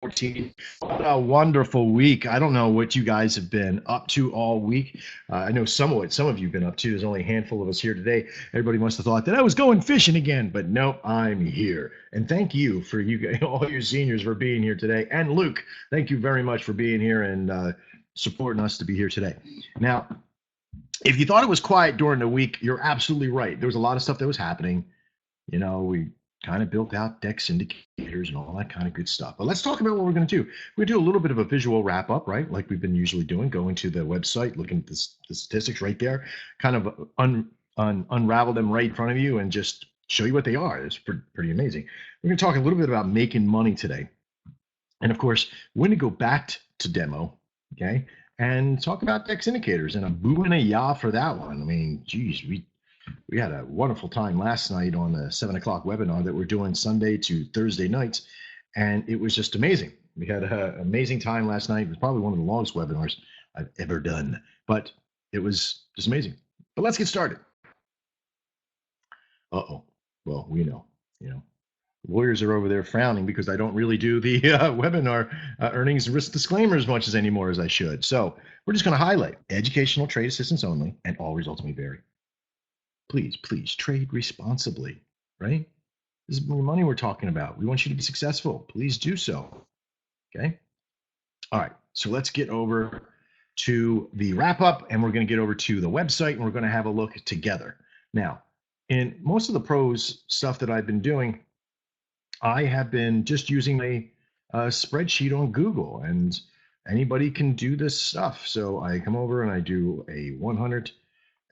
14. What a wonderful week. I don't know what you guys have been up to all week. I know some of you have been up to. There's only a handful of us here today. Everybody must have thought that I was going fishing again, but nope, I'm here. And thank you for all your seniors for being here today. And Luke, thank you very much for being here and supporting us to be here today. Now, if you thought it was quiet during the week, you're absolutely right. There was a lot of stuff that was happening. We kind of built out dex indicators and all that kind of good stuff. But let's talk about what we're going to do. We're going to do a little bit of a visual wrap up, right? Like we've been usually doing, going to the website, looking at the statistics right there, kind of unravel them right in front of you and just show you what they are. It's pretty amazing. We're going to talk a little bit about making money today. And of course, we're going to go back to demo, okay, and talk about dex indicators and a boo and a yah for that one. I mean, geez, we had a wonderful time last night on the 7 o'clock webinar that we're doing Sunday to Thursday nights, and it was just amazing. We had an amazing time last night. It was probably one of the longest webinars I've ever done, but it was just amazing. But let's get started. Well, lawyers are over there frowning because I don't really do the webinar earnings risk disclaimer as much as anymore as I should. So we're just going to highlight educational trade assistance only, and all results may vary. Please trade responsibly, right? This is money we're talking about. We want you to be successful. Please do so. Okay. All right. So let's get over to the wrap up, and we're going to get over to the website, and we're going to have a look together. Now, in most of the pros stuff that I've been doing, I have been just using a spreadsheet on Google, and anybody can do this stuff. So I come over and I do a 100.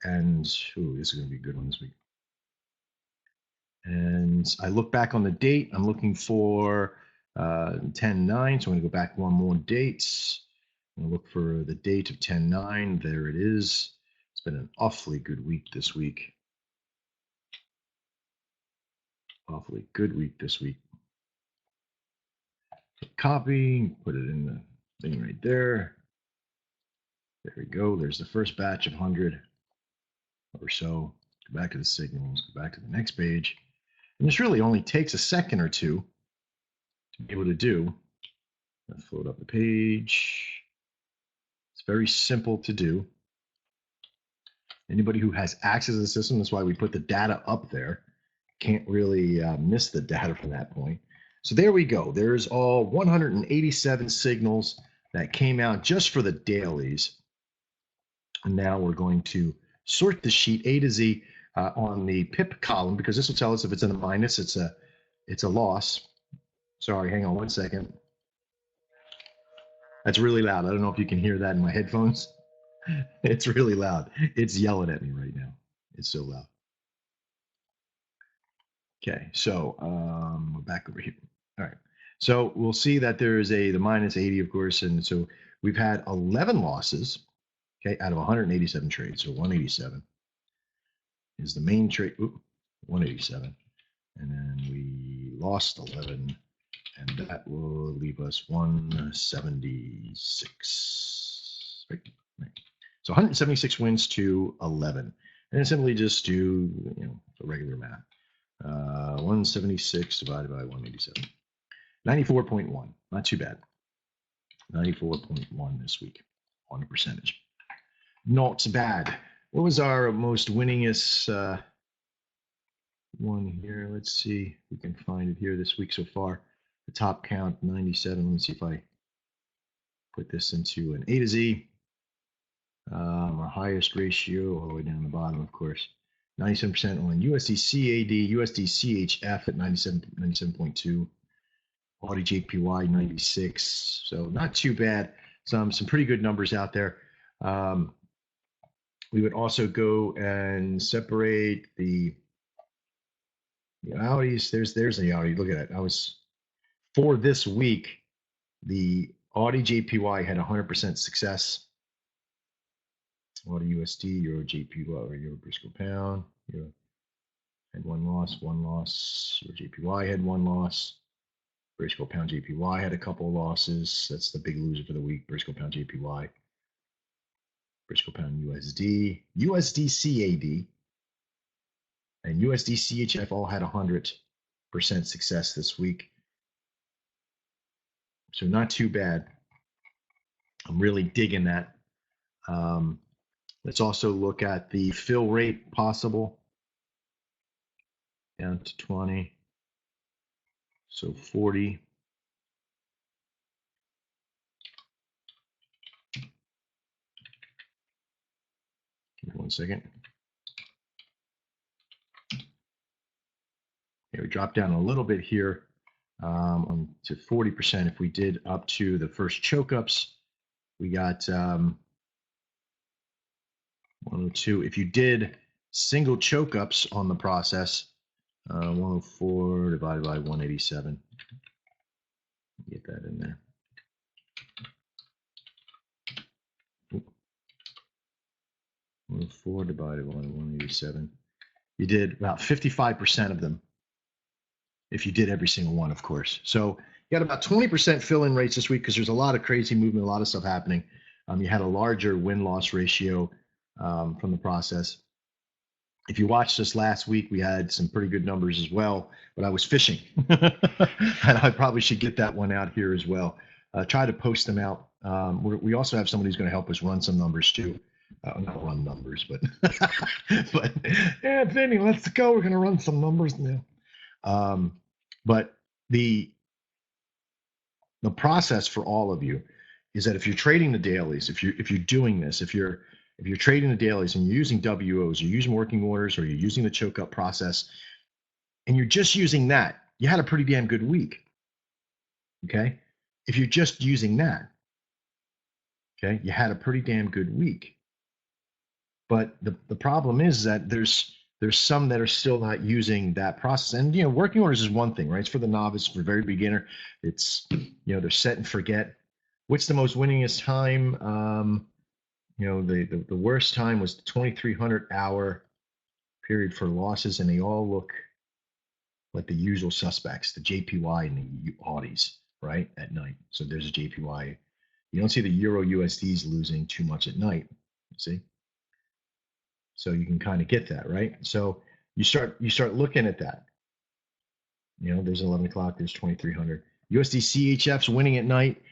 And this is going to be a good one this week. And I look back on the date. I'm looking for 10-9. So I'm going to go back one more date. I'm going to look for the date of 10-9. There it is. It's been an awfully good week this week. Awfully good week this week. Copy, put it in the thing right there. There we go. There's the first batch of 100 or so. Go back to the signals, go back to the next page. And this really only takes a second or two to be able to do. Let's float up the page. It's very simple to do. Anybody who has access to the system, that's why we put the data up there, can't really miss the data from that point. So there we go. There's all 187 signals that came out just for the dailies. And now we're going to sort the sheet A to Z on the PIP column, because this will tell us if it's in a minus, it's a loss. Sorry, hang on one second. That's really loud. I don't know if you can hear that in my headphones. It's really loud. It's yelling at me right now. It's so loud. Okay, so we're back over here. All right, so we'll see that there's the minus 80, of course, and so we've had 11 losses, okay, out of 187 trades. So 187 is the main trade. 187, and then we lost 11, and that will leave us 176. Right. So 176 wins to 11, and then simply just do the regular math. 176 divided by 187. 94.1. Not too bad. 94.1 this week on the percentage. Not bad. What was our most winningest one here? Let's see if we can find it here this week so far. The top count, 97. Let me see if I put this into an A to Z. Our highest ratio, all the way down the bottom, of course. 97% on USD CAD, USD CHF at 97.2. Audi JPY 96. So not too bad. Some pretty good numbers out there. We would also go and separate the Audis. There's the Audi. Look at that. For this week, the Audi JPY had 100% success. Audi USD, Euro JPY, or Euro Briscoe Pound. Euro had one loss. Euro JPY had one loss. Briscoe Pound JPY had a couple of losses. That's the big loser for the week. Briscoe Pound JPY. Briscoe Pound USD. USD CAD. And USD CHF all had 100% success this week. So not too bad. I'm really digging that. Let's also look at the fill rate possible. Down to 20. So 40. Give me 1 second. Okay, we dropped down a little bit here to 40%. If we did up to the first choke ups, we got 102. If you did single choke ups on the process, 104 divided by 187. Get that in there. 104 divided by 187. You did about 55% of them if you did every single one, of course. So you got about 20% fill-in rates this week because there's a lot of crazy movement, a lot of stuff happening. You had a larger win-loss ratio from the process. If you watched us last week, we had some pretty good numbers as well, but I was fishing. And I probably should get that one out here as well. Try to post them out. We also have somebody who's going to help us run some numbers too. Not run numbers, but but yeah, Vinny, let's go. We're going to run some numbers now. But the process for all of you is that if you're trading the dailies, if you're doing this, if you're trading the dailies and you're using WOs, you're using working orders, or you're using the choke up process, and you're just using that, you had a pretty damn good week. Okay, if you're just using that, okay, you had a pretty damn good week. But the problem is that there's some that are still not using that process. And working orders is one thing, right? It's for the novice, for very beginner. It's they're set and forget. What's the most winningest time? The worst time was the 2300 hour period for losses, and they all look like the usual suspects, the JPY and the Audis, right, at night. So there's a JPY. You don't see the Euro USDs losing too much at night. See? So you can kind of get that, right? So you start looking at that. There's 11 o'clock, there's 2300. USD CHF's winning at night.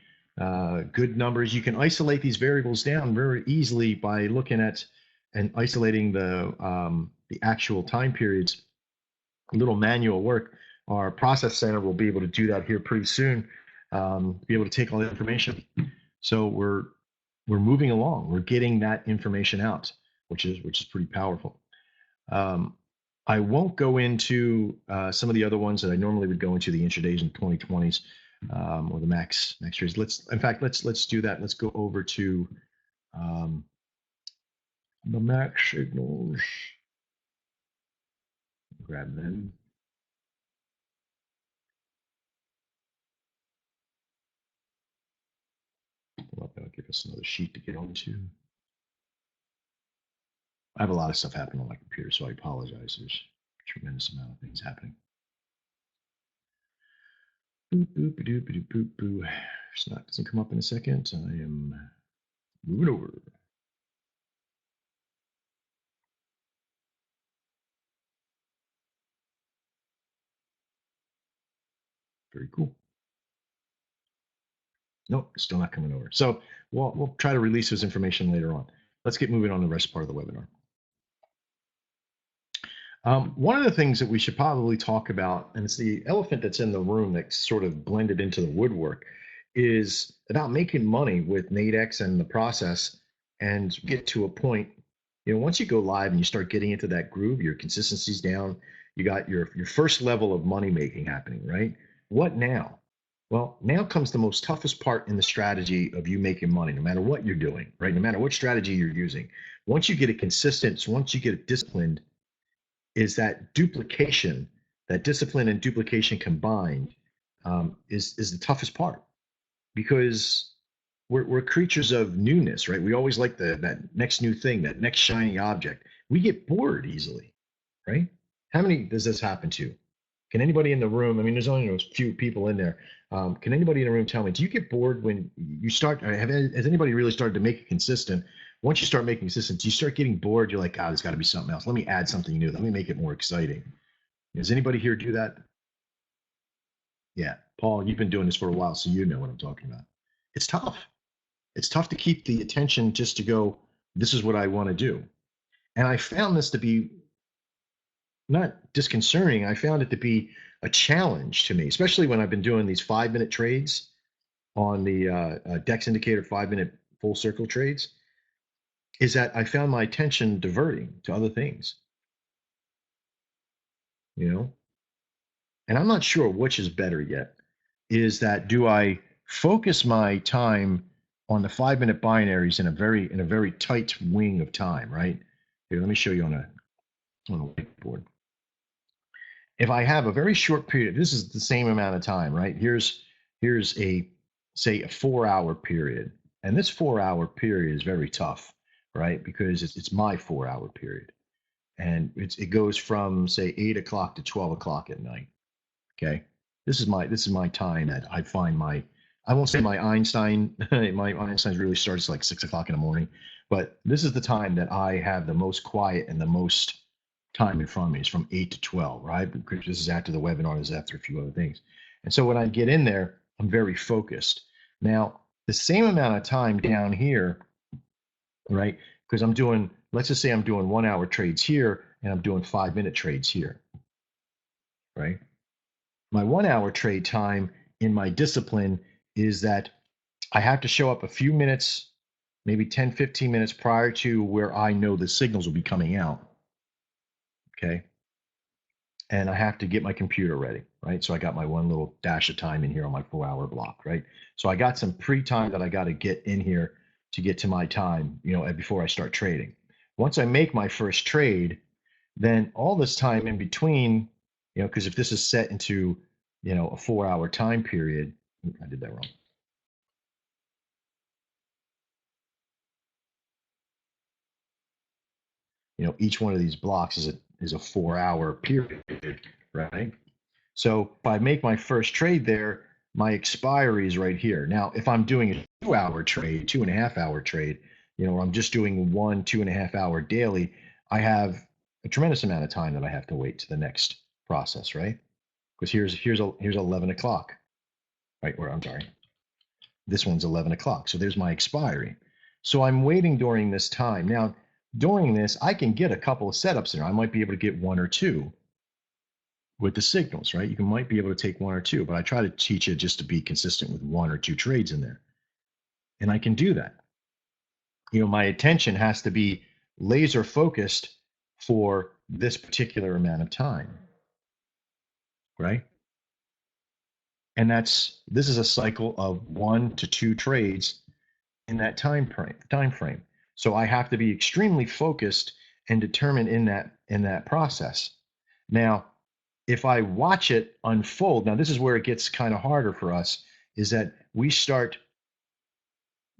Good numbers. You can isolate these variables down very easily by looking at and isolating the actual time periods. A little manual work. Our process center will be able to do that here pretty soon. Be able to take all the information. So we're moving along. We're getting that information out, which is pretty powerful. I won't go into some of the other ones that I normally would go into, the intradays and 2020s, or the max trades. Let's do that. Let's go over to the max signals. Grab them. That'll give us another sheet to get onto. I have a lot of stuff happening on my computer, so I apologize. There's a tremendous amount of things happening. Boop, boop, boop, boop, boop, boop. It's not, doesn't come up in a second. I am moving over. Very cool. Nope, still not coming over. So we'll try to release this information later on. Let's get moving on the rest part of the webinar. One of the things that we should probably talk about, and it's the elephant that's in the room that's sort of blended into the woodwork, is about making money with Nadex and the process, and get to a point, once you go live and you start getting into that groove, your consistency's down, you got your first level of money making happening, right? What now? Well, now comes the most toughest part in the strategy of you making money, no matter what you're doing, right? No matter what strategy you're using. Once you get it consistent, once you get it disciplined, is that duplication, that discipline and duplication combined, is the toughest part, because we're creatures of newness, right? We always like that next new thing, that next shiny object. We get bored easily, right? How many does this happen to? Can anybody in the room, I mean, there's only a few people in there. Can anybody in the room tell me, do you get bored when you start, has anybody really started to make it consistent? Once you start making consistent, do you start getting bored? You're like, there's got to be something else. Let me add something new. Let me make it more exciting. Does anybody here do that? Yeah, Paul, you've been doing this for a while, so you know what I'm talking about. It's tough. It's tough to keep the attention just to go, this is what I want to do. And I found this to be not disconcerting. I found it to be a challenge to me, especially when I've been doing these 5 minute trades on the Dex Indicator 5 minute full circle trades, is that I found my attention diverting to other things, you know? And I'm not sure which is better yet. Is that do I focus my time on the 5 minute binaries in a very tight wing of time, right? Here, let me show you on a whiteboard. If I have a very short period, this is the same amount of time, right? Here's a say a 4 hour period. And this 4 hour period is very tough, right? Because it's my 4 hour period. And it goes from say 8 o'clock to 12 o'clock at night. Okay. This is my time that I find I won't say my Einstein, my Einstein really starts like 6 o'clock in the morning, but this is the time that I have the most quiet and the most time in front of me is from 8 to 12, right? Because this is after the webinar, this is after a few other things. And so when I get in there, I'm very focused. Now, the same amount of time down here, right? Because let's just say I'm doing 1 hour trades here and I'm doing 5 minute trades here, right? My 1 hour trade time in my discipline is that I have to show up a few minutes, maybe 10, 15 minutes prior to where I know the signals will be coming out. Okay. And I have to get my computer ready, right? So I got my one little dash of time in here on my 4 hour block, right? So I got some pre-time that I got to get in here to get to my time, before I start trading. Once I make my first trade, then all this time in between, because if this is set into, a 4 hour time period, I did that wrong. Each one of these blocks is a 4 hour period, right? So if I make my first trade there, my expiry is right here. Now, if I'm doing a 2 hour trade, 2.5 hour trade, or I'm just doing 2.5 hour daily, I have a tremendous amount of time that I have to wait to the next process, right? Because here's 11 o'clock, right? Or I'm sorry, this one's 11 o'clock. So there's my expiry. So I'm waiting during this time. Now, during this, I can get a couple of setups there. I might be able to get one or two with the signals, right? You might be able to take one or two, but I try to teach it just to be consistent with one or two trades in there. And I can do that. My attention has to be laser focused for this particular amount of time, right? And this is a cycle of 1 to 2 trades in that time frame. So I have to be extremely focused and determined in that process. Now, if I watch it unfold, now this is where it gets kind of harder for us, is that we start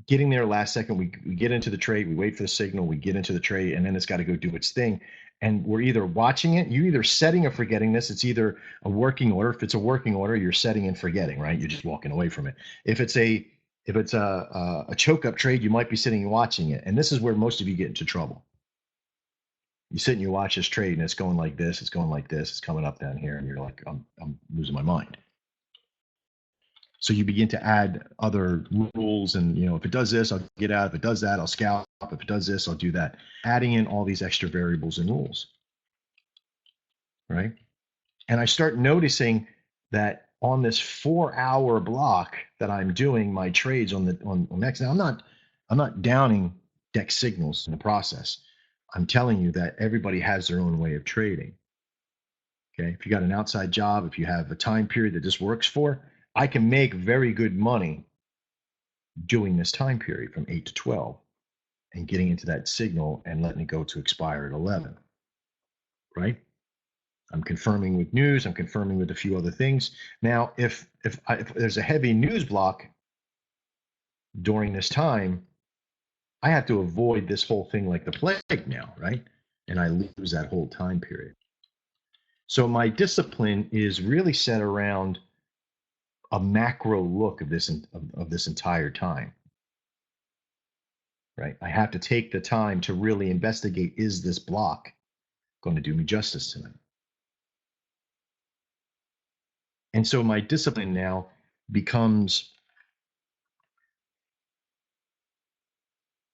getting there last second. We get into the trade, we wait for the signal, we get into the trade, and then it's got to go do its thing. And we're either watching it, you're either setting or forgetting this. It's either a working order. If it's a working order, you're setting and forgetting, right? You're just walking away from it. If it's a choke up trade, you might be sitting and watching it. And this is where most of you get into trouble. You sit and you watch this trade and it's going like this, it's going like this, it's coming up down here, and you're like, I'm losing my mind. So you begin to add other rules, and if it does this, I'll get out. If it does that, I'll scalp. If it does this, I'll do that. Adding in all these extra variables and rules, right? And I start noticing that on this 4 hour block that I'm doing my trades on next. Now I'm not downing Dex signals in the process. I'm telling you that everybody has their own way of trading. Okay, if you got an outside job, if you have a time period that this works for, I can make very good money doing this time period from 8 to 12 and getting into that signal and letting it go to expire at 11, right? I'm confirming with news. I'm confirming with a few other things. Now, if there's a heavy news block during this time, I have to avoid this whole thing like the plague now, right? And I lose that whole time period. So my discipline is really set around a macro look of this entire time, right? I have to take the time to really investigate, is this block going to do me justice tonight? And so my discipline now becomes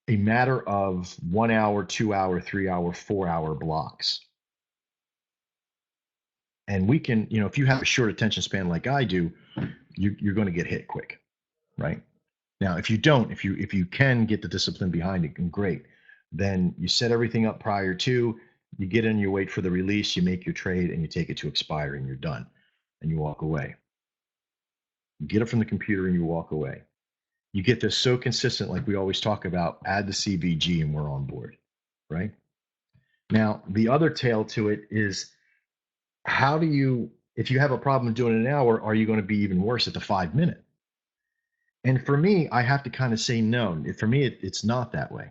a matter of 1 hour, 2 hour, 3 hour, 4 hour blocks. And we can, if you have a short attention span like I do, you're going to get hit quick, right? Now, if you don't, if you can get the discipline behind it, then great. Then you set everything up prior to, you get in, you wait for the release, you make your trade, and you take it to expire, and you're done, and you walk away. You get it from the computer, and you walk away. You get this so consistent, like we always talk about. Add the CVG, and we're on board, right? Now, the other tail to it is, how do you, if you have a problem doing it an hour, are you going to be even worse at the 5 minute? And for me, I have to kind of say no. For me, it's not that way.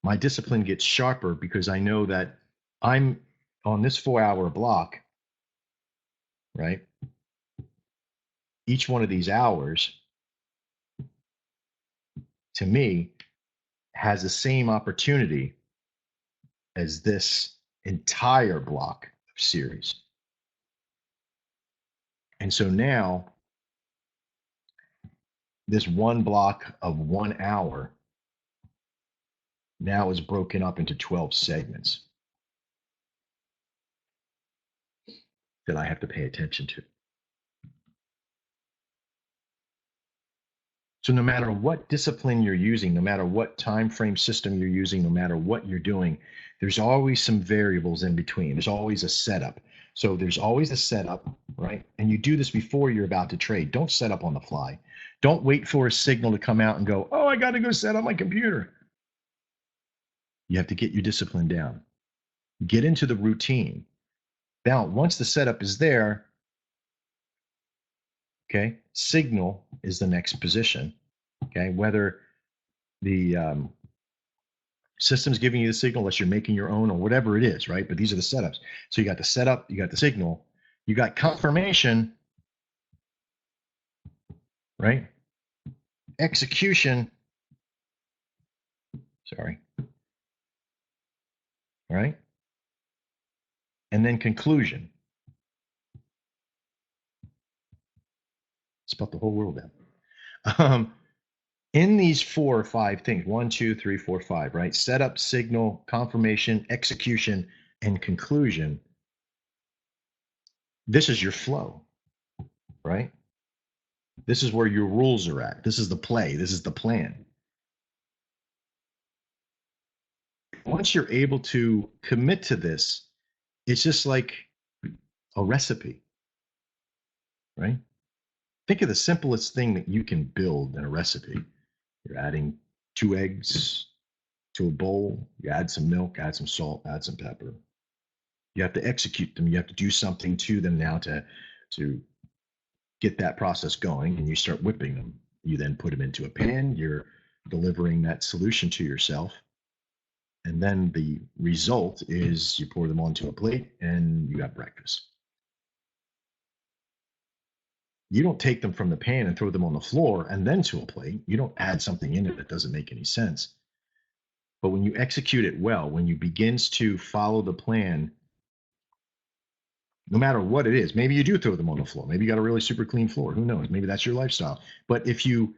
My discipline gets sharper because I know that I'm on this 4 hour block, right? Each one of these hours, to me, has the same opportunity as this entire block of series. And so now, this one block of 1 hour now is broken up into 12 segments that I have to pay attention to. So no matter what discipline you're using, no matter what time frame system you're using, no matter what you're doing, there's always some variables in between. There's always a setup. So there's always a setup, right? And you do this before you're about to trade. Don't set up on the fly. Don't wait for a signal to come out and go, oh, I got to go set up my computer. You have to get your discipline down. Get into the routine. Now, once the setup is there, okay, signal is the next position. Okay, whether the system's giving you the signal, unless you're making your own or whatever it is, right? But these are the setups. So you got the setup, you got the signal, you got confirmation, right? Execution, sorry, all right? And then conclusion. Spelt the whole world out. In these 4 or 5 things, 1, 2, 3, 4, 5, right? Setup, signal, confirmation, execution, and conclusion. This is your flow, right? This is where your rules are at. This is the play. This is the plan. Once you're able to commit to this, it's just like a recipe, right? Think of the simplest thing that you can build in a recipe. You're adding 2 eggs to a bowl. You add some milk, add some salt, add some pepper. You have to execute them. You have to do something to them now to get that process going, and you start whipping them. You then put them into a pan. You're delivering that solution to yourself. And then the result is you pour them onto a plate and you have breakfast. You don't take them from the pan and throw them on the floor and then to a plate. You don't add something in it that doesn't make any sense. But when you execute it well, when you begins to follow the plan, no matter what it is, maybe you do throw them on the floor. Maybe you got a really super clean floor. Who knows? Maybe that's your lifestyle. But if you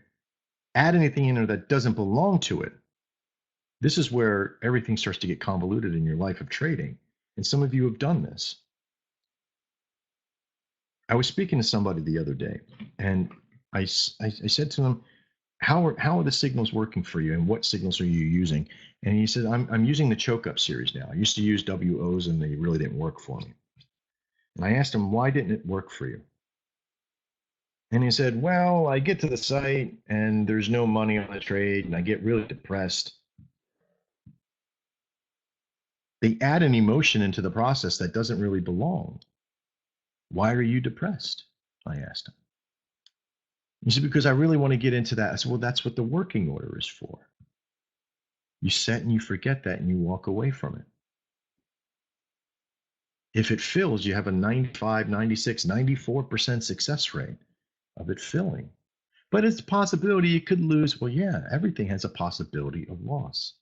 add anything in there that doesn't belong to it, this is where everything starts to get convoluted in your life of trading. And some of you have done this. I was speaking to somebody the other day, and I said to them, how are the signals working for you, and what signals are you using? And he said, I'm using the choke up series now. I used to use WOs, and they really didn't work for me. And I asked him, why didn't it work for you? And he said, well, I get to the site and there's no money on the trade, and I get really depressed. They add an emotion into the process that doesn't really belong. Why are you depressed? I asked him. He said, because I really want to get into that. I said, well, that's what the working order is for. You set and you forget that and you walk away from it. If it fills, you have a 95, 96, 94% success rate of it filling. But it's a possibility you could lose. Well, yeah, everything has a possibility of loss.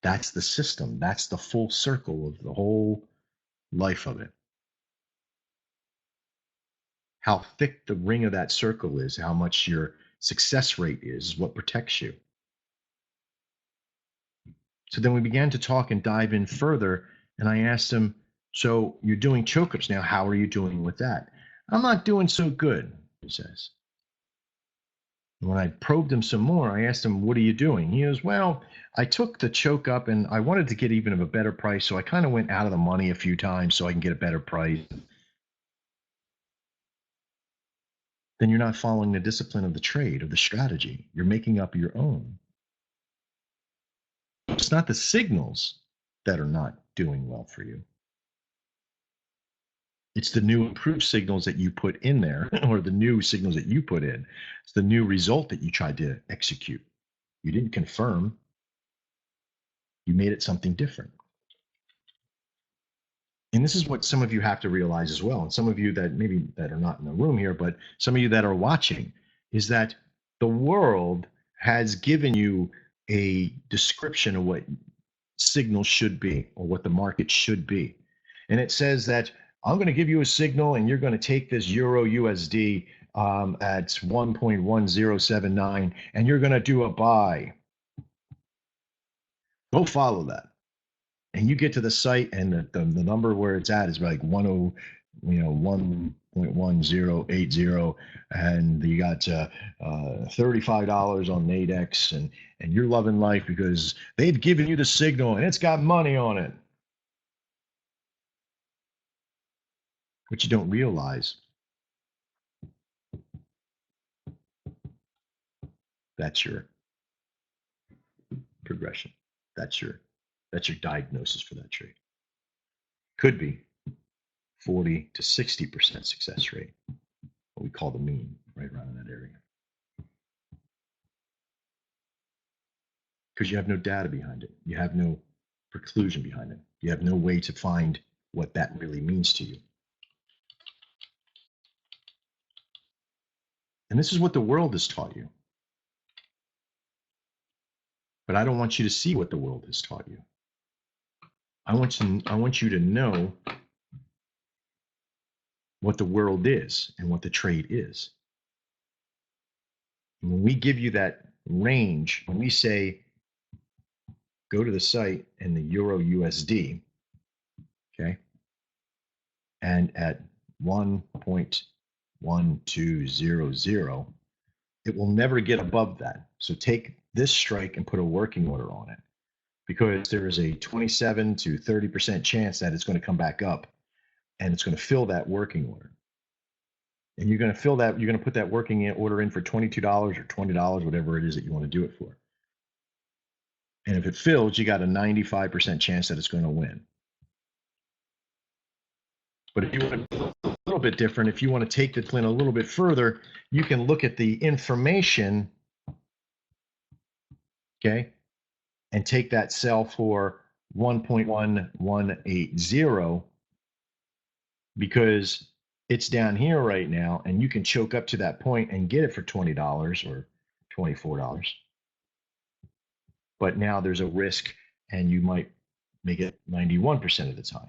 That's the system. That's the full circle of the whole life of it. how thick the ring of that circle is, how much your success rate is what protects you. So then we began to talk and dive in further. And I asked him, so you're doing choke-ups now. How are you doing with that? I'm not doing so good, he says. And when I probed him some more, I asked him, what are you doing? He goes, well, I took the choke up and I wanted to get even of a better price. So I kind of went out of the money a few times so I can get a better price. Then you're not following the discipline of the trade, of the strategy. You're making up your own. It's not the signals that are not doing well for you. It's the new improved signals that you put in there, or the new signals that you put in. It's the new result that you tried to execute. You didn't confirm, you made it something different. And this is what some of you have to realize as well. And some of you that maybe that are not in the room here, but some of you that are watching, is that the world has given you a description of what signal should be or what the market should be. And it says that I'm going to give you a signal and you're going to take this Euro USD at 1.1079 and you're going to do a buy. Go follow that. And you get to the site and the number where it's at is like 1.1080 and you got $35 on Nadex and you're loving life because they've given you the signal and it's got money on it. What you don't realize, that's your progression. That's your diagnosis for that trade. Could be 40 to 60% success rate, what we call the mean, right around in that area. Because you have no data behind it. You have no preclusion behind it. You have no way to find what that really means to you. And this is what the world has taught you. But I don't want you to see what the world has taught you. I want you to know what the world is and what the trade is. And when we give you that range, when we say go to the site and the Euro USD, okay, and at 1.1200, it will never get above that. So take this strike and put a working order on it, because there is a 27 to 30% chance that it's going to come back up and it's going to fill that working order. And you're going to fill that, you're going to put that working order in for $22 or $20, whatever it is that you want to do it for. And if it fills, you got a 95% chance that it's going to win. But if you want to a little bit different, if you want to take the plan a little bit further, you can look at the information, okay, and take that sell for 1.1180 because it's down here right now, and you can choke up to that point and get it for $20 or $24. But now there's a risk, and you might make it 91% of the time.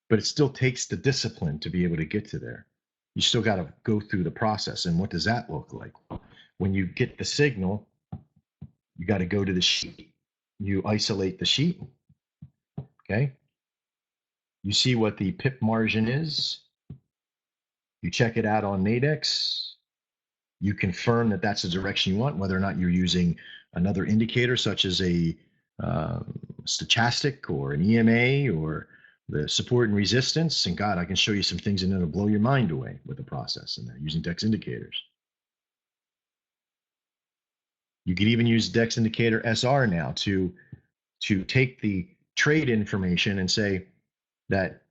But it still takes the discipline to be able to get to there. You still got to go through the process. And what does that look like? When you get the signal, you got to go to the sheet. You isolate the sheet. Okay. You see what the pip margin is. You check it out on Nadex. You confirm that that's the direction you want, whether or not you're using another indicator such as a stochastic or an EMA or the support and resistance. And God, I can show you some things and it'll blow your mind away with the process in there using dexindicators. You could even use dexindicator SR now to take the trade information and say that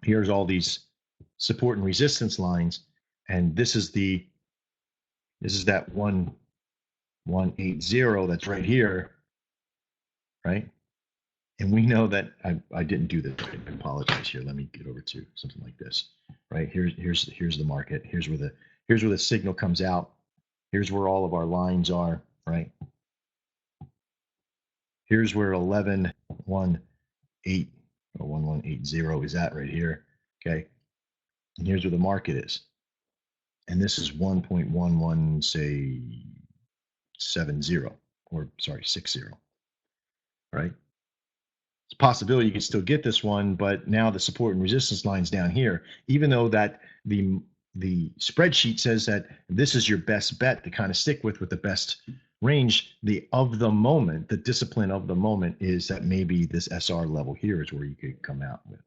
here's all these support and resistance lines, and this is that 1.180 that's right here, right? And we know that I didn't do this. I apologize here. Let me get over to something like this, right? Here's the market. Here's where the signal comes out. Here's where all of our lines are, right? Here's where 11.1 1118 or 1180 is at right here. Okay. And here's where the market is. And this is 1.11, say 70, or sorry, 60, right? It's a possibility you can still get this one, but now the support and resistance line's down here, even though that the spreadsheet says that this is your best bet to kind of stick with the best range. The discipline of the moment is that maybe this SR level here is where you could come out with,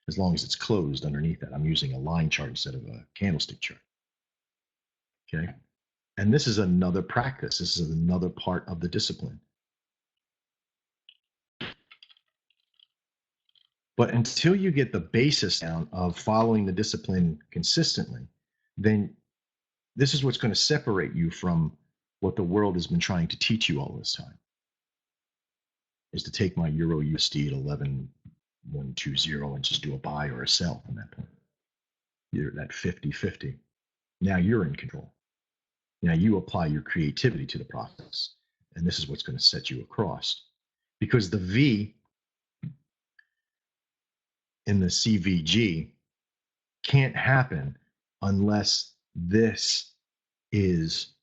as long as it's closed underneath that. I'm using a line chart instead of a candlestick chart. Okay. And this is another practice. This is another part of the discipline. But until you get the basis down of following the discipline consistently, then this is what's going to separate you from what the world has been trying to teach you all this time, is to take my Euro USD at 11,120 and just do a buy or a sell from that point. You're that 50-50. Now you're in control. Now you apply your creativity to the process. And this is what's going to set you across. Because the V in the CVG can't happen unless this is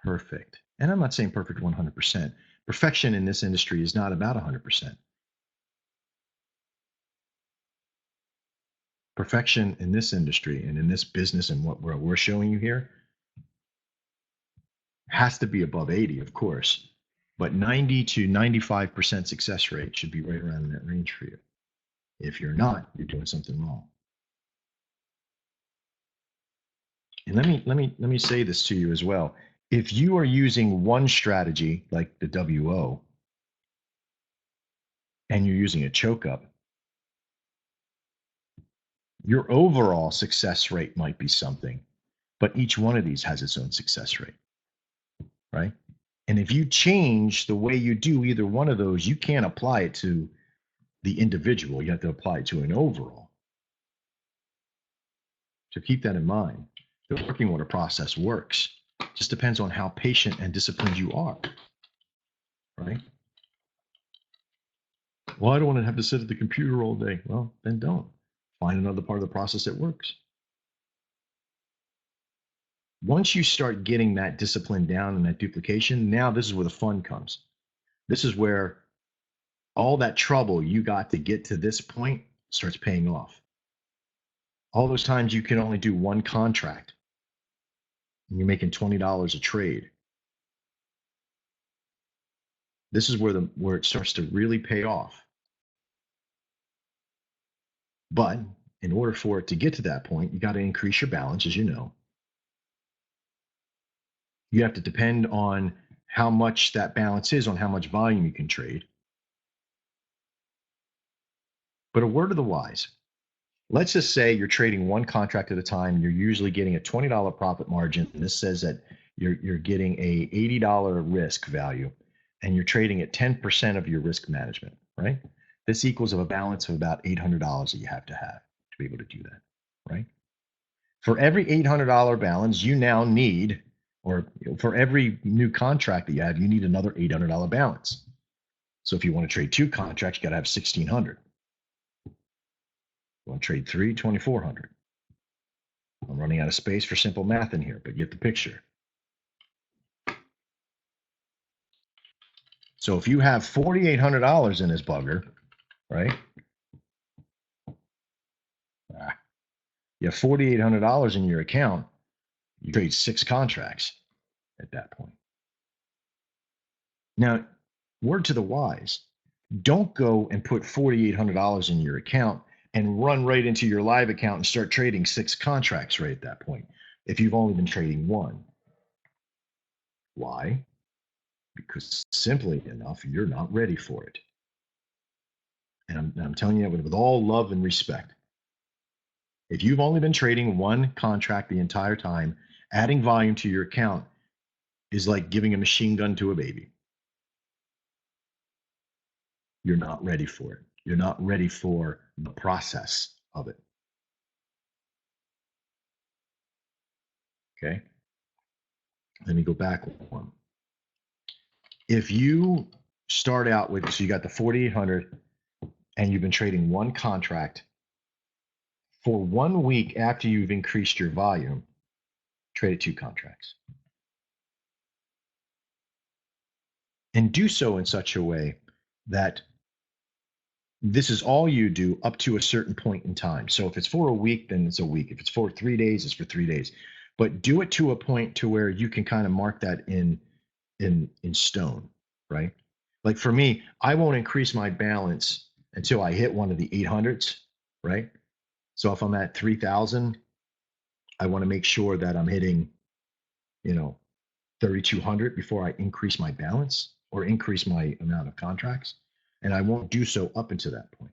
perfect. And I'm not saying perfect 100%. Perfection in this industry is not about 100%. Perfection in this industry and in this business and what we're showing you here has to be above 80, of course, but 90 to 95% success rate should be right around in that range for you. If you're not, you're doing something wrong. And let me say this to you as well. If you are using one strategy like the WO and you're using a choke up, your overall success rate might be something, but each one of these has its own success rate, right? And if you change the way you do either one of those, you can't apply it to the individual. You have to apply it to an overall. So keep that in mind. The working order process works. It just depends on how patient and disciplined you are, right? Well, I don't want to have to sit at the computer all day. Well, then don't. Find another part of the process that works. Once you start getting that discipline down and that duplication, now this is where the fun comes. This is where all that trouble you got to get to this point starts paying off. All those times you can only do one contract and you're making $20 a trade. This is where it starts to really pay off. But in order for it to get to that point, you got to increase your balance, as you know. You have to depend on how much that balance is, on how much volume you can trade. But a word of the wise. Let's just say you're trading one contract at a time. You're usually getting a $20 profit margin. And this says that you're getting a $80 risk value, and you're trading at 10% of your risk management, right? This equals a balance of about $800 that you have to be able to do that, right? For every $800 balance, you now need, or for every new contract that you have, you need another $800 balance. So if you want to trade two contracts, you got to have $1,600. You want to trade three, $2,400. I'm running out of space for simple math in here, but you get the picture. So if you have $4,800 in this bugger, right? You have $4,800 in your account. You trade 6 contracts at that point. Now, word to the wise, don't go and put $4,800 in your account and run right into your live account and start trading 6 contracts right at that point if you've only been trading one. Why? Because simply enough, you're not ready for it. And I'm telling you that with all love and respect. If you've only been trading one contract the entire time, adding volume to your account is like giving a machine gun to a baby. You're not ready for it. You're not ready for the process of it. Okay. Let me go back one. If you start out with, so you got the 4,800, and you've been trading one contract for 1 week after you've increased your volume, trade 2 contracts. And do so in such a way that this is all you do up to a certain point in time. So if it's for a week, then it's a week. If it's for 3 days, it's for 3 days. But do it to a point to where you can kind of mark that in stone, right? Like for me, I won't increase my balance until I hit one of the 800s, right? So if I'm at 3,000, I want to make sure that I'm hitting, you know, 3,200 before I increase my balance or increase my amount of contracts. And I won't do so up until that point.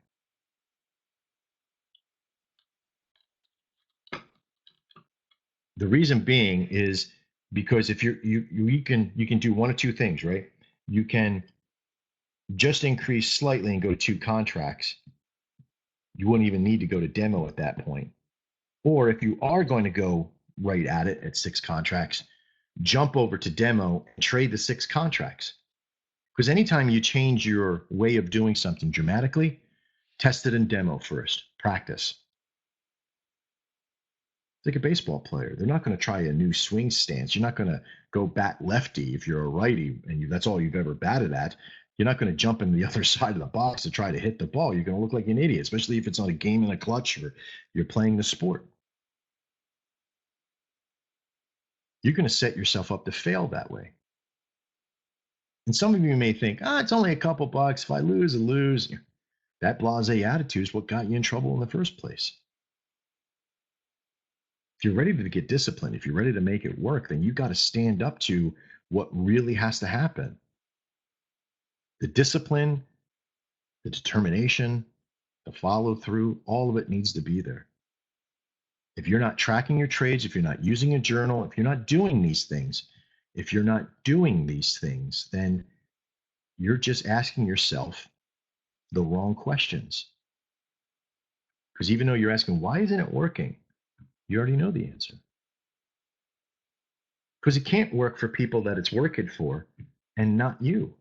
The reason being is because if you can do one of two things, right? You can just increase slightly and go to 2 contracts. You wouldn't even need to go to demo at that point. Or if you are going to go right at it at 6 contracts, jump over to demo and trade the 6 contracts. Because anytime you change your way of doing something dramatically, test it in demo first, practice. Like a baseball player, they're not going to try a new swing stance. You're not going to go bat lefty if you're a righty and that's all you've ever batted at. You're not going to jump in the other side of the box to try to hit the ball. You're going to look like an idiot, especially if it's on a game in a clutch or you're playing the sport. You're going to set yourself up to fail that way. And some of you may think, it's only a couple bucks. If I lose, I lose. That blasé attitude is what got you in trouble in the first place. If you're ready to get disciplined, if you're ready to make it work, then you got to stand up to what really has to happen. The discipline, the determination, the follow through, all of it needs to be there. If you're not tracking your trades, if you're not using a journal, if you're not doing these things, then you're just asking yourself the wrong questions. Because even though you're asking, why isn't it working? You already know the answer. Because it can't work for people that it's working for and not you.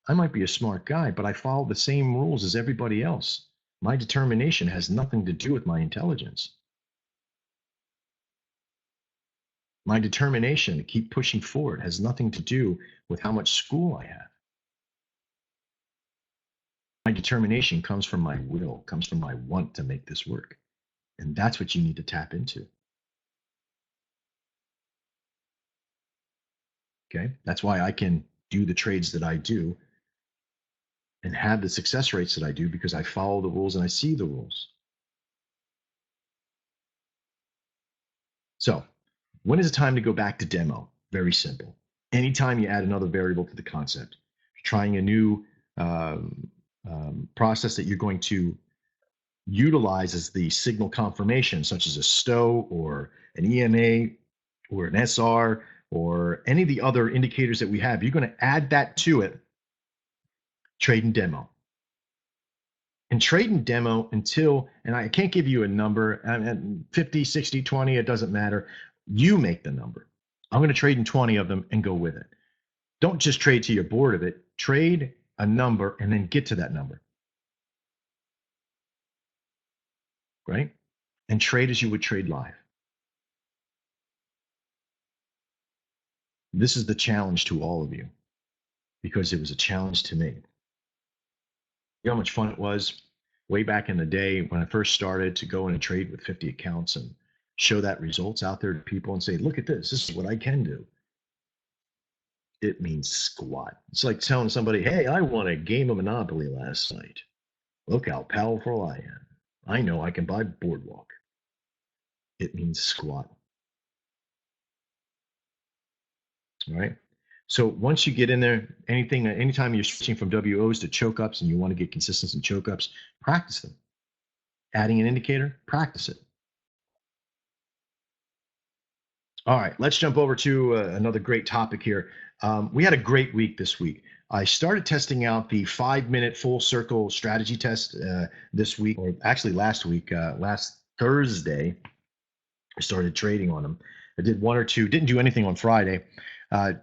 I might be a smart guy, but I follow the same rules as everybody else. My determination has nothing to do with my intelligence. My determination to keep pushing forward has nothing to do with how much school I have. My determination comes from my will, comes from my want to make this work. And that's what you need to tap into. Okay. That's why I can do the trades that I do and have the success rates that I do, because I follow the rules and I see the rules. So when is it time to go back to demo? Very simple. Anytime you add another variable to the concept, trying a new process that you're going to utilize as the signal confirmation, such as a STO or an EMA or an SR or any of the other indicators that we have, you're going to add that to it, trade and demo. And trade and demo until, and I can't give you a number, 50, 60, 20, it doesn't matter. You make the number. I'm going to trade in 20 of them and go with it. Don't just trade till you're bored of it. Trade a number and then get to that number. Right? And trade as you would trade live. This is the challenge to all of you, because it was a challenge to me. You know how much fun it was way back in the day when I first started to go in and trade with 50 accounts and show that results out there to people and say, look at this. This is what I can do. It means squat. It's like telling somebody, hey, I won a game of Monopoly last night. Look how powerful I am. I know I can buy Boardwalk. It means squat. All right. So once you get in there, anytime you're switching from WOs to choke ups and you want to get consistency in choke ups, practice them. Adding an indicator, practice it. All right, let's jump over to another great topic here. We had a great week this week. I started testing out the 5-minute full circle strategy test this week, or actually last week, last Thursday. I started trading on them. I did one or two, didn't do anything on Friday.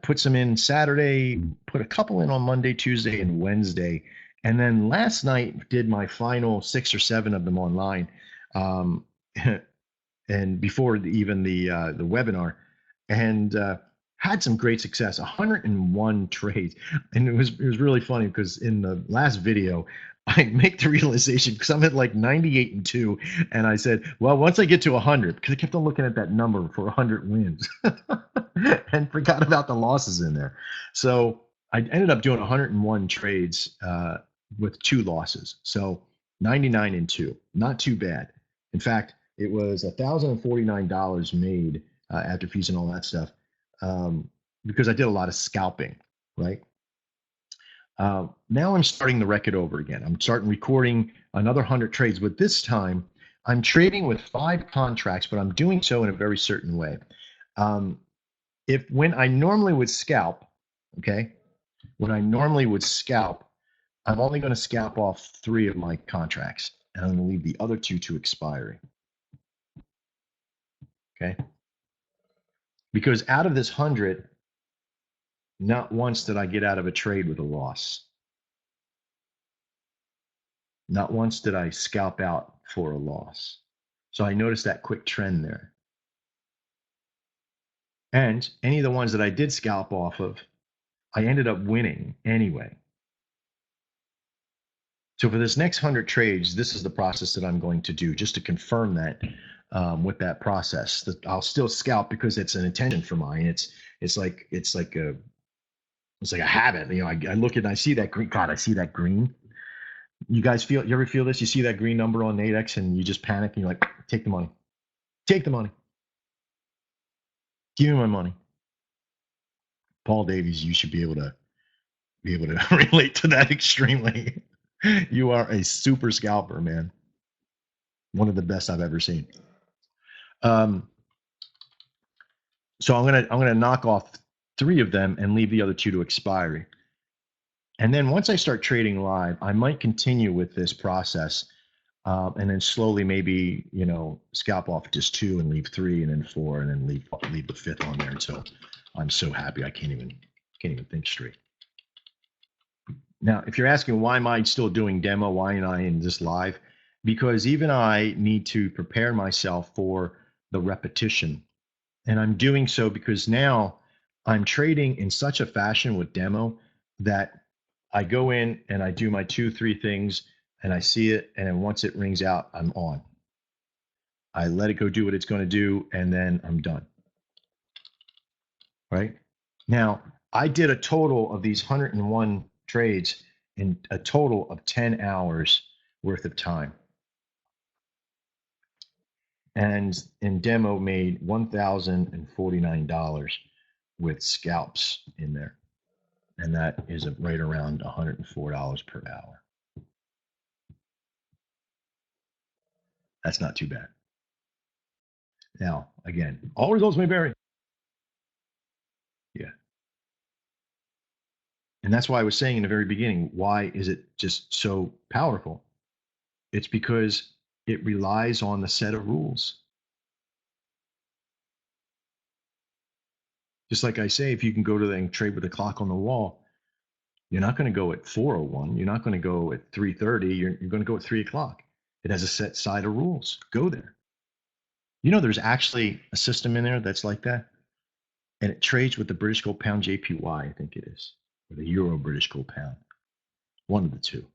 Put some in Saturday, put a couple in on Monday, Tuesday, and Wednesday. And then last night did my final 6 or 7 of them online. Um, and before even the webinar, and had some great success. 101 trades, and it was really funny because in the last video, I make the realization because I'm at like 98 and 2, and I said, well, once I get to 100, because I kept on looking at that number for 100 wins, and forgot about the losses in there. So I ended up doing 101 trades with 2 losses. So 99 and 2, not too bad. In fact, it was $1,049 made after fees and all that stuff, because I did a lot of scalping, right? Now I'm starting the record over again. I'm starting recording another 100 trades, but this time I'm trading with 5 contracts, but I'm doing so in a very certain way. If when I normally would scalp, okay, when I normally would scalp, I'm only going to scalp off 3 of my contracts, and I'm going to leave the other 2 to expiry. Okay. Because out of this 100, not once did I get out of a trade with a loss. Not once did I scalp out for a loss. So I noticed that quick trend there. And any of the ones that I did scalp off of, I ended up winning anyway. So for this next 100 trades, this is the process that I'm going to do just to confirm that with that process. That I'll still scalp because it's an intention for mine. It's like a habit. You know, I look at and I see that green. God, I see that green. You ever feel this? You see that green number on Nadex and you just panic and you're like, take the money. Take the money. Give me my money. Paul Davies, you should be able to relate to that extremely. You are a super scalper, man. One of the best I've ever seen. So I'm gonna knock off 3 of them and leave the other 2 to expiry. And then once I start trading live, I might continue with this process, and then slowly maybe scalp off just 2 and leave 3, and then 4, and then leave the 5th on there until I'm so happy I can't even think straight. Now, if you're asking why am I still doing demo, why am I in this live? Because even I need to prepare myself for the repetition. And I'm doing so because now I'm trading in such a fashion with demo that I go in and I do my 2, 3 things and I see it. And then once it rings out, I'm on. I let it go do what it's going to do, and then I'm done. Right now, I did a total of these 101 trades in a total of 10 hours worth of time. And in demo made $1,049 with scalps in there. And that is right around $104 per hour. That's not too bad. Now, again, all results may vary. Yeah. And that's why I was saying in the very beginning, why is it just so powerful? It's because it relies on the set of rules. Just like I say, if you can go to the and trade with a clock on the wall, you're not going to go at 4:01. You're not going to go at 3:30. You're going to go at 3 o'clock. It has a set side of rules. Go there. There's actually a system in there that's like that. And it trades with the British Gold Pound JPY, I think it is, or the Euro British Gold Pound, one of the two.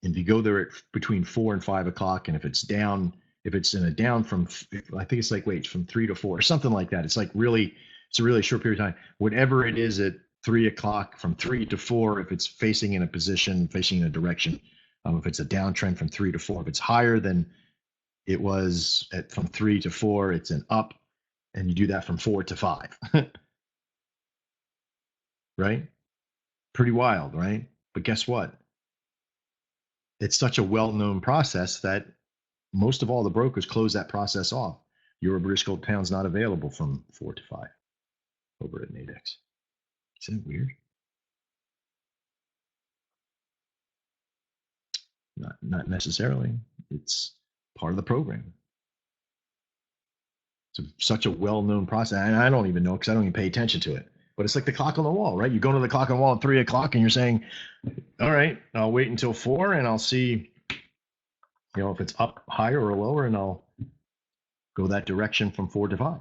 And if you go there at between 4 and 5 o'clock, and if it's in a down from, I think it's like, from 3 to 4 or something like that. It's a really short period of time. Whatever it is at 3 o'clock, from 3 to 4, if it's facing in a position, facing in a direction, if it's a downtrend from 3 to 4, if it's higher than it was from 3 to 4, it's an up, and you do that from 4 to 5. Right? Pretty wild, right? But guess what? It's such a well-known process that most of all the brokers close that process off. Euro British Gold Pound's not available from 4 to 5 over at Nadex. Isn't it weird? Not necessarily. It's part of the program. such a well-known process, and I don't even know because I don't even pay attention to it. But it's like the clock on the wall, right? You go to the clock on the wall at 3 o'clock, and you're saying, "All right, I'll wait until 4, and I'll see, if it's up higher or lower, and I'll go that direction from 4 to 5."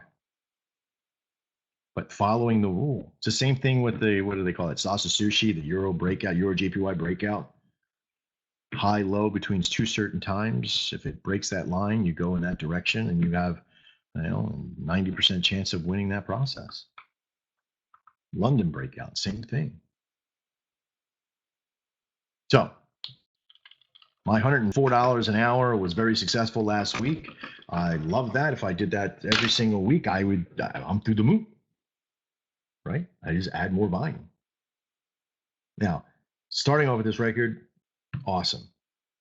But following the rule, it's the same thing with the what do they call it? Sasa sushi, the Euro breakout, Euro JPY breakout, high low between two certain times. If it breaks that line, you go in that direction, and you have 90% chance of winning that process. London breakout, same thing. So my $104 an hour was very successful last week. I love that. If I did that every single week, I'm through the moon, right? I just add more volume. Now, starting off with this record, awesome.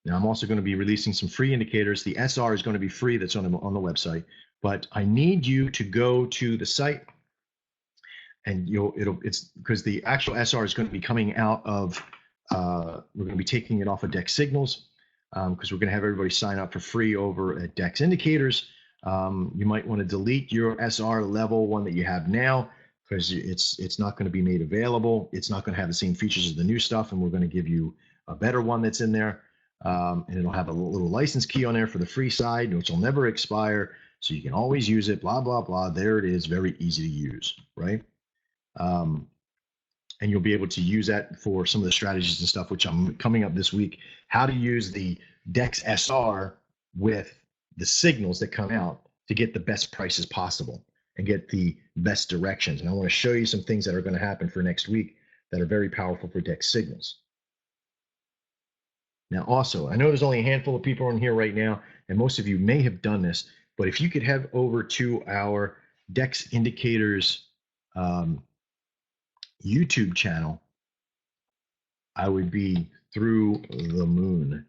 Now I'm also going to be releasing some free indicators. The SR is going to be free. That's on the website, but I need you to go to the site, and it's because the actual SR is going to be coming out of. We're going to be taking it off of Dex Signals because we're going to have everybody sign up for free over at Dex Indicators. You might want to delete your SR level one that you have now because it's not going to be made available. It's not going to have the same features as the new stuff, and we're going to give you a better one that's in there. And it'll have a little license key on there for the free side, which will never expire. So you can always use it, blah, blah, blah. There it is, very easy to use, right? And you'll be able to use that for some of the strategies and stuff, which I'm coming up this week, how to use the Dex SR with the signals that come out to get the best prices possible and get the best directions. And I want to show you some things that are going to happen for next week that are very powerful for Dex signals. Now, also, I know there's only a handful of people in here right now, and most of you may have done this, but if you could head over to our Dex Indicators YouTube channel, I would be through the moon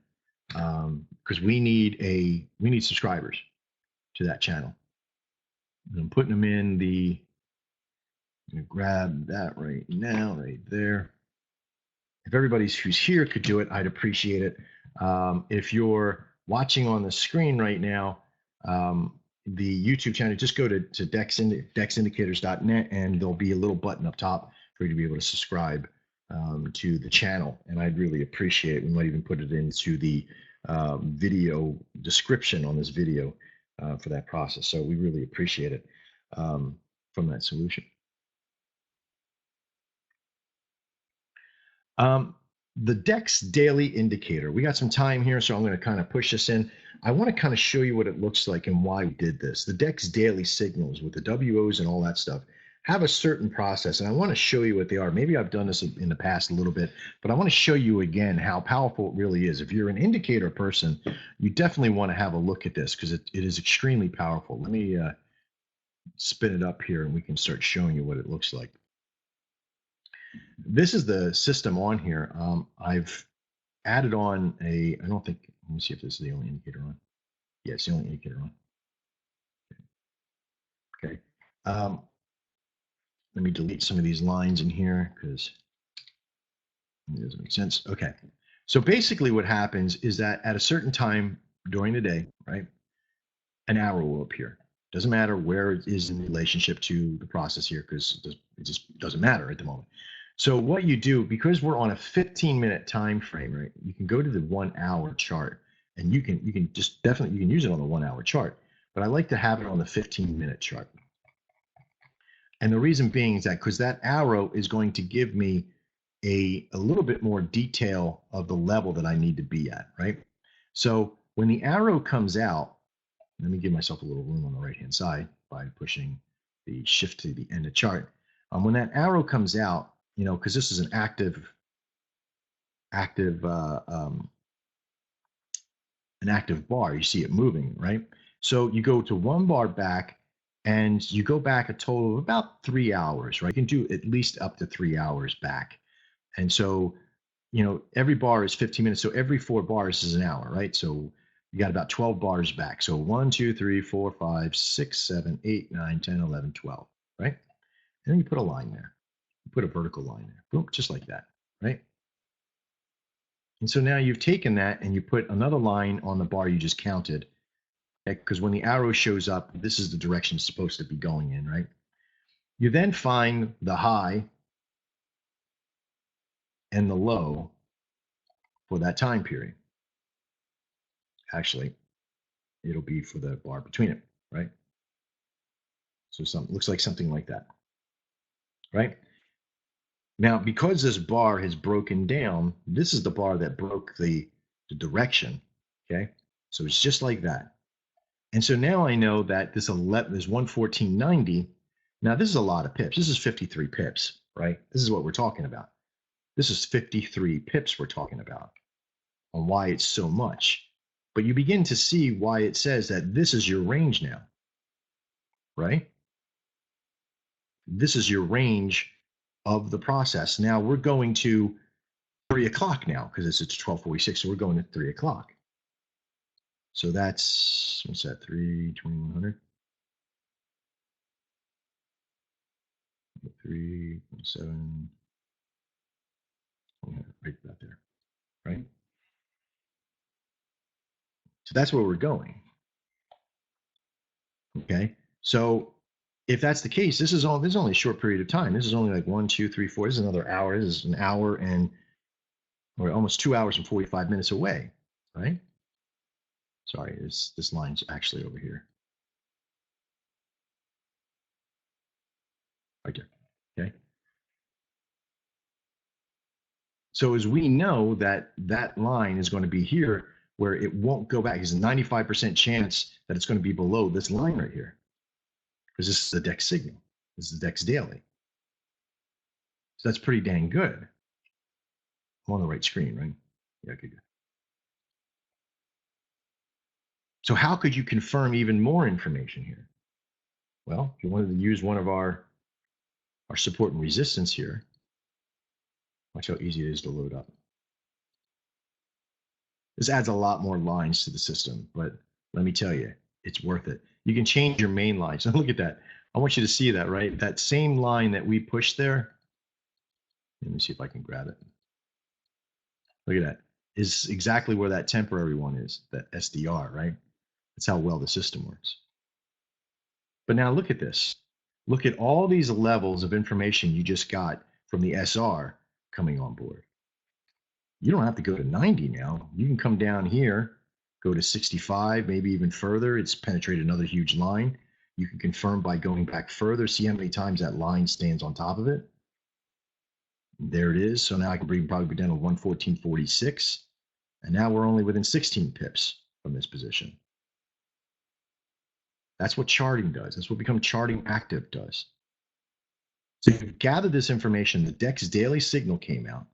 because we need subscribers to that channel. And I'm putting them in the. I'm gonna grab that right now, right there. If everybody who's here could do it, I'd appreciate it. If you're watching on the screen right now, the YouTube channel, just go to dexindicators.net, and there'll be a little button up top for you to be able to subscribe to the channel, and I'd really appreciate it. We might even put it into the video description on this video for that process. So we really appreciate it from that solution. The Dex Daily Indicator. We got some time here, so I'm going to kind of push this in. I want to kind of show you what it looks like and why we did this. The Dex Daily signals with the WOs and all that stuff have a certain process, and I want to show you what they are. Maybe I've done this in the past a little bit, but I want to show you again how powerful it really is. If you're an indicator person, you definitely want to have a look at this because it is extremely powerful. Let me spin it up here, and we can start showing you what it looks like. This is the system on here. I've added on I don't think, let me see if this is the only indicator on. Yeah, it's the only indicator on. Okay. Let me delete some of these lines in here because it doesn't make sense. Okay. So basically what happens is that at a certain time during the day, right, an arrow will appear. Doesn't matter where it is in relationship to the process here because it just doesn't matter at the moment. So what you do, because we're on a 15-minute time frame, right? You can go to the 1 hour chart, and you can just definitely use it on the 1 hour chart. But I like to have it on the 15-minute chart. And the reason being is that because that arrow is going to give me a little bit more detail of the level that I need to be at, right? So when the arrow comes out, let me give myself a little room on the right-hand side by pushing the shift to the end of chart. When that arrow comes out, because this is an active bar, you see it moving, right? So you go to 1 bar back, and you go back a total of about 3 hours, right? You can do at least up to 3 hours back. And so, every bar is 15 minutes. So every 4 bars is an hour, right? So you got about 12 bars back. So 1, 2, 3, 4, 5, 6, 7, 8, 9, 10, 11, 12, right? And then you put a line there. You put a vertical line there, boom, just like that, right? And so now you've taken that and you put another line on the bar you just counted, Because when the arrow shows up, this is the direction it's supposed to be going in, right? You then find the high and the low for that time period. Actually, it'll be for the bar between it, right? So something looks like something like that, right? Now, because this bar has broken down, this is the bar that broke the direction, okay? So it's just like that. And so now I know that this 114.90. Now this is a lot of pips. This is 53 pips, right? This is what we're talking about. This is 53 pips we're talking about on why it's so much. But you begin to see why it says that this is your range now, right? This is your range of the process. Now we're going to 3 o'clock now because it's 12:46. So we're going to 3 o'clock. So that's, what's that, 3, 2100? 3.7, right about there, right? So that's where we're going. Okay. So if that's the case, this is only a short period of time. This is only like 1, 2, 3, 4. This is another hour. This is an hour and or almost 2 hours and 45 minutes away, right? Sorry, this line's actually over here. Right there. Okay. So as we know that that line is going to be here where it won't go back. There's a 95% chance that it's going to be below this line right here because this is the DEX signal. This is the DEX daily. So that's pretty dang good. I'm on the right screen, right? Yeah, okay, good. So how could you confirm even more information here? Well, if you wanted to use one of our support and resistance here, watch how easy it is to load up. This adds a lot more lines to the system, but let me tell you, it's worth it. You can change your main line. So look at that. I want you to see that, right? That same line that we pushed there. Let me see if I can grab it. Look at that. Is exactly where that temporary one is, that SDR, right? That's how well the system works. But now look at this. Look at all these levels of information you just got from the SR coming on board. You don't have to go to 90 now. You can come down here, go to 65, maybe even further. It's penetrated another huge line. You can confirm by going back further, see how many times that line stands on top of it. There it is. So now I can probably be down to 114.46. And now we're only within 16 pips from this position. That's what charting does. That's what become charting active does. So you gather this information. The DEX daily signal came out.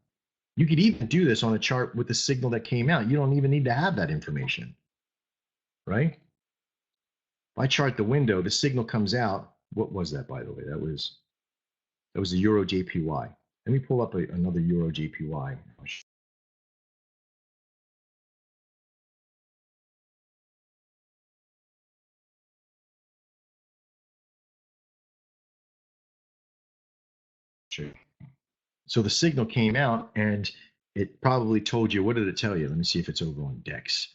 You could even do this on a chart with the signal that came out. You don't even need to have that information, right? If I chart the window, the signal comes out. What was that, by the way? That was the Euro JPY. Let me pull up another Euro JPY. Sure. So the signal came out and it probably told you, what did it tell you? Let me see if it's over on DEX.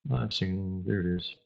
Live signal, there it is.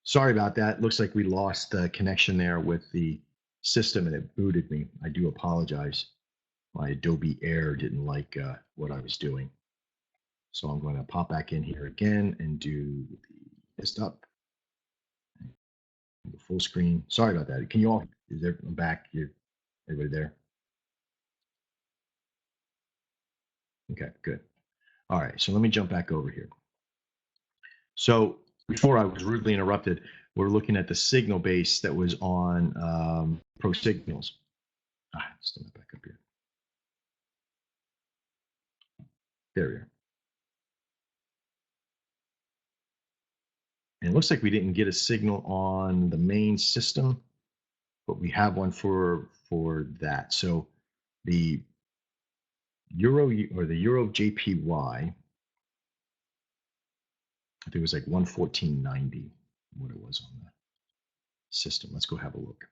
Sorry about that. Looks like we lost the connection there with the system and it booted me. I do apologize. My Adobe Air didn't like what I was doing. So I'm going to pop back in here again and do the desktop, the full screen. Sorry about that. Can you all, is there, I'm back. Everybody there? Okay, good. All right, so let me jump back over here. So before I was rudely interrupted, we're looking at the signal base that was on Pro Signals. Stand back up here. There we are. And it looks like we didn't get a signal on the main system, but we have one for that. So the Euro or the Euro JPY, I think it was like 114.90, what it was on the system. Let's go have a look.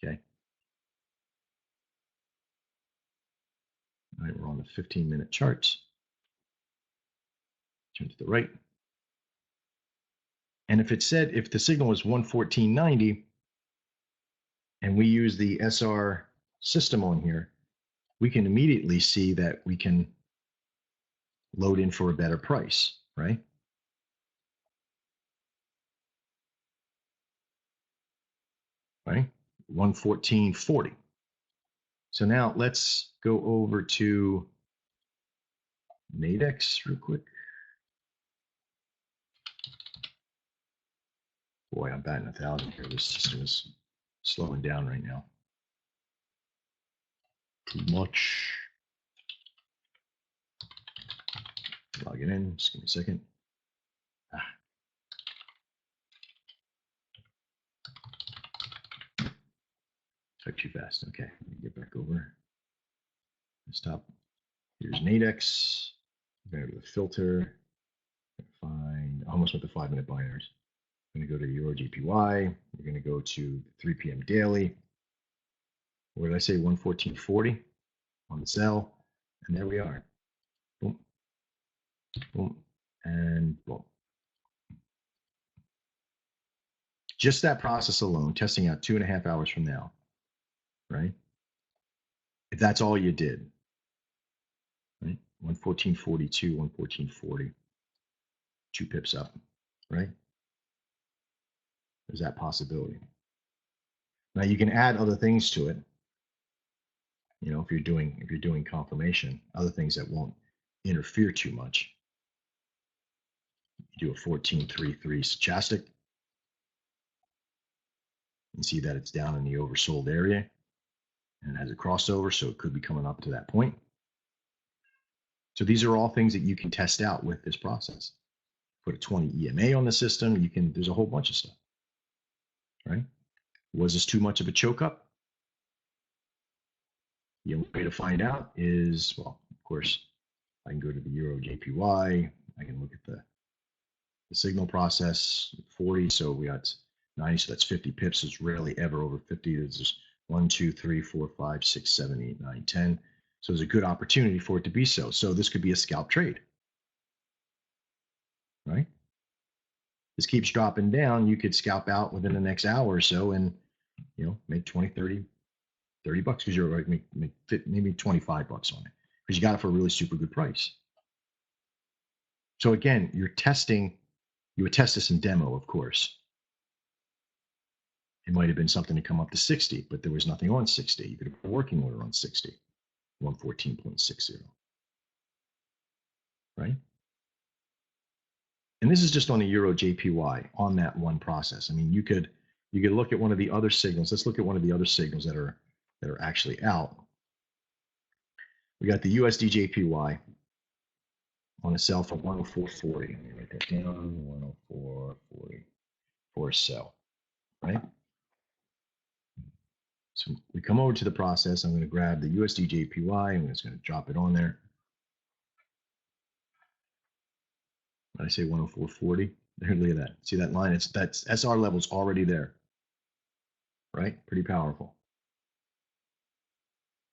Okay. All right, we're on the 15-minute charts. Turn to the right. And if it said, if the signal was 114.90 and we use the SR system on here, we can immediately see that we can load in for a better price, right? Right? 114.40. So now let's go over to Nadex real quick. Boy, I'm batting 1,000 here. This system is slowing down right now. Too much. Log it in. Just give me a second. Took too fast. Okay, let me get back over. Stop. Here's Nadex. I'm going to go to the filter. Find almost with the 5-minute binaries. I'm going to go to Euro JPY. We're going to go to 3 p.m. daily. What did I say? 114.40 on the sell. And there we are. Boom, boom, and boom. Just that process alone, testing out 2.5 hours from now, right? If that's all you did, right? 114.42, 114.40, 2 pips up, right? There's that possibility. Now you can add other things to it. You know, if you're doing confirmation, other things that won't interfere too much. You do a 14.33 stochastic. And see that it's down in the oversold area and it has a crossover, so it could be coming up to that point. So these are all things that you can test out with this process. Put a 20 EMA on the system, you can, there's a whole bunch of stuff, right? Was this too much of a choke up? The only way to find out is, well, of course, I can go to the Euro JPY, I can look at the signal process, 40, so we got 90, so that's 50 pips. It's rarely ever over 50. There's just 1, 2, 3, 4, 5, 6, 7, 8, 9, 10. So there's a good opportunity for it to be so. So this could be a scalp trade, right? This keeps dropping down. You could scalp out within the next hour or so and, you know, make 20, 30 bucks because you're like make maybe 25 bucks on it because you got it for a really super good price. So again, you're testing, you would test this in demo, of course. It might have been something to come up to 60, but there was nothing on 60. You could have put a working order on 60, 114.60, right? And this is just on the Euro JPY on that one process. I mean, you could look at one of the other signals. Let's look at one of the other signals that are actually out. We got the USD JPY on a sell for 104.40. Let me write that down. 104.40 for a sell, right? So we come over to the process. I'm going to grab the USD JPY. I'm just going to drop it on there. I say 104.40. There, look at that. See that line? That's SR level's already there, right? Pretty powerful.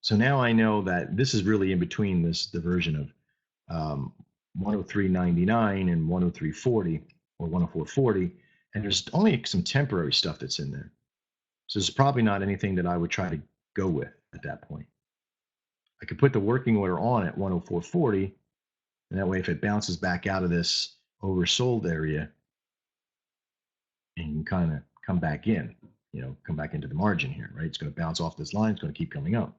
So now I know that this is really in between the version of 103.99 and 103.40 or 104.40, and there's only some temporary stuff that's in there. So it's probably not anything that I would try to go with at that point. I could put the working order on at 104.40, and that way if it bounces back out of this oversold area, and you can kind of come back in, you know, come back into the margin here, right? It's going to bounce off this line. It's going to keep coming up,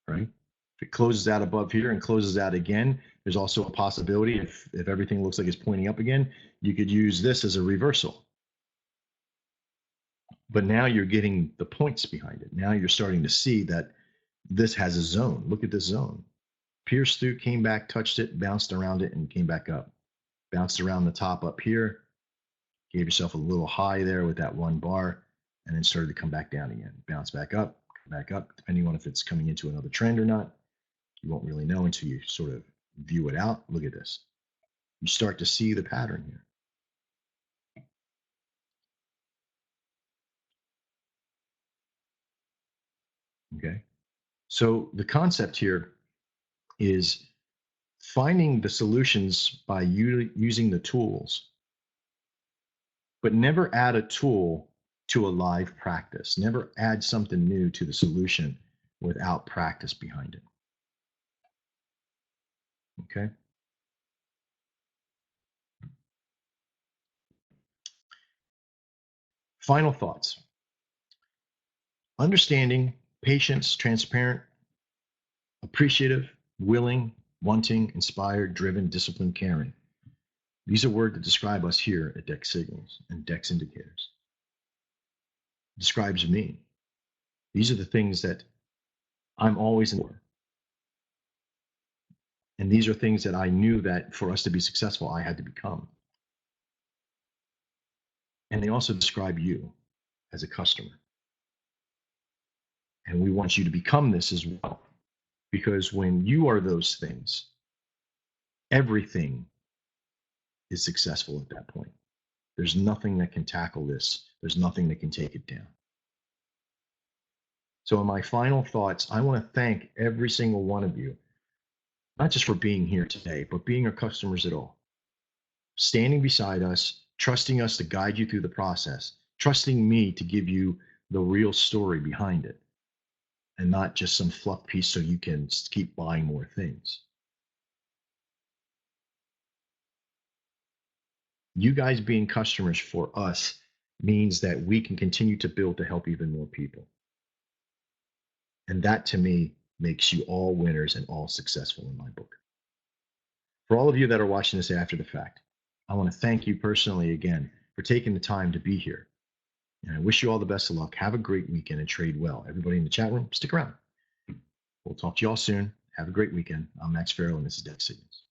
right? If it closes out above here and closes out again, there's also a possibility if everything looks like it's pointing up again, you could use this as a reversal. But now you're getting the points behind it. Now you're starting to see that this has a zone. Look at this zone. Pierced through, came back, touched it, bounced around it, and came back up. bounced around the top up here, gave yourself a little high there with that one bar, and then started to come back down again. Bounce back up, come back up, depending on if it's coming into another trend or not. You won't really know until you sort of view it out. Look at this. You start to see the pattern here. Okay. So the concept here is finding the solutions by using the tools, but never add a tool to a live practice. Never add something new to the solution without practice behind it. Okay. Final thoughts. Understanding, patience, transparent, appreciative, willing, wanting, inspired, driven, disciplined, caring. These are words that describe us here at Dex Signals and Dex Indicators. It describes me. These are the things that I'm always in for. And these are things that I knew that for us to be successful, I had to become. And they also describe you as a customer. And we want you to become this as well. Because when you are those things, everything is successful at that point. There's nothing that can tackle this. There's nothing that can take it down. So in my final thoughts, I want to thank every single one of you, not just for being here today, but being our customers at all. Standing beside us, trusting us to guide you through the process, trusting me to give you the real story behind it, and not just some fluff piece so you can keep buying more things. You guys being customers for us means that we can continue to build to help even more people. And that to me makes you all winners and all successful in my book. For all of you that are watching this after the fact, I want to thank you personally again for taking the time to be here. And I wish you all the best of luck. Have a great weekend and trade well. Everybody in the chat room, stick around. We'll talk to you all soon. Have a great weekend. I'm Max Farrell, and this is Dex Signals.